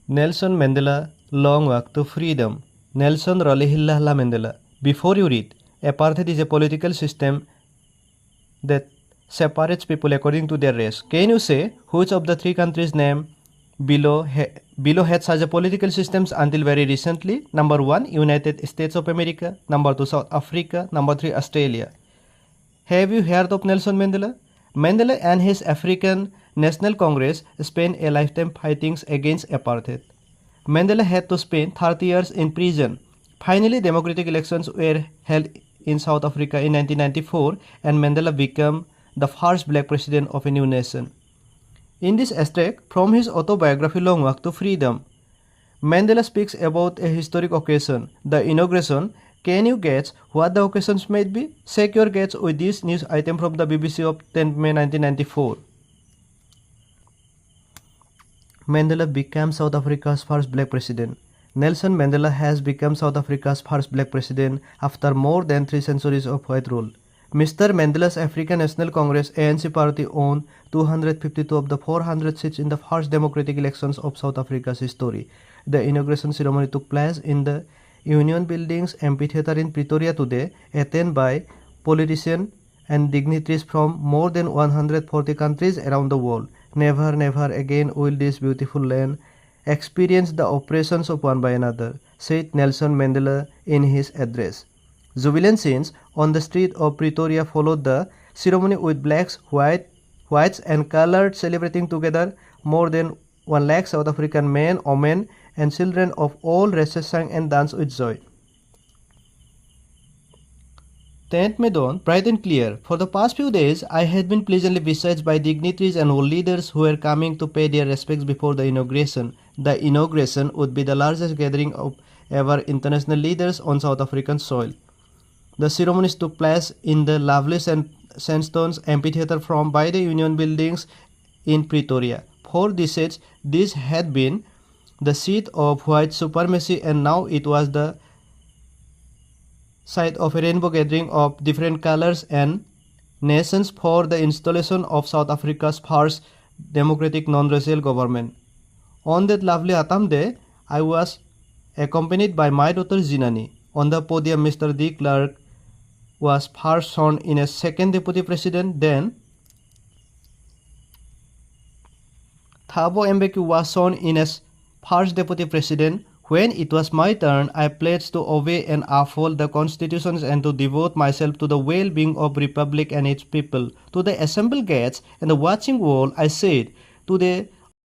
Nelson Mandela Long Walk to Freedom. Nelson Rolihlahla Mandela. Before you read, apartheid is a political system that separates people according to their race. Can you say which of the three countries named below had such a political systems until very recently? Number 1, United States of America. Number 2, South Africa. Number 3, Australia. Have you heard of Nelson Mandela? Mandela and his African National Congress spent a lifetime fighting against apartheid. Mandela had to spend 30 years in prison. Finally, democratic elections were held in South Africa in 1994 and Mandela became the first black president of a new nation. In this extract from his autobiography Long Walk to Freedom, Mandela speaks about a historic occasion, the inauguration. Can you guess what the occasions might be? Check your guess with this news item from the BBC of 10 May 1994. Mandela became South Africa's first black president. Nelson Mandela has become South Africa's first black president after more than 3 centuries of white rule. Mr. Mandela's African National Congress ANC party won 252 of the 400 seats in the first democratic elections of South Africa's history. The inauguration ceremony took place in the Union Buildings Amphitheatre in Pretoria today, attended by politicians and dignitaries from more than 140 countries around the world. Never, never again will this beautiful land experience the oppressions of one by another, said Nelson Mandela in his address. Jubilant scenes on the street of Pretoria followed the ceremony with blacks, whites and colored celebrating together. More than 1 lakh South African men, women and children of all races sang and danced with joy. 10th May dawn, bright and clear. For the past few days, I had been pleasantly besieged by dignitaries and world leaders who were coming to pay their respects before the inauguration. The inauguration would be the largest gathering of ever international leaders on South African soil. The ceremonies took place in the lovely sandstone amphitheatre from by the Union Buildings in Pretoria. For decades, this had been the seat of white supremacy, and now it was the site of a rainbow gathering of different colors and nations for the installation of South Africa's first democratic non-racial government. On that lovely autumn day, I was accompanied by my daughter Zinani. On the podium, Mr. De Klerk was first sworn in as second deputy president. Then Thabo Mbeki was sworn in as first deputy president. When it was my turn, I pledged to obey and uphold the constitutions and to devote myself to the well-being of Republic and its people. To the assembled guests and the watching world, I said, "Today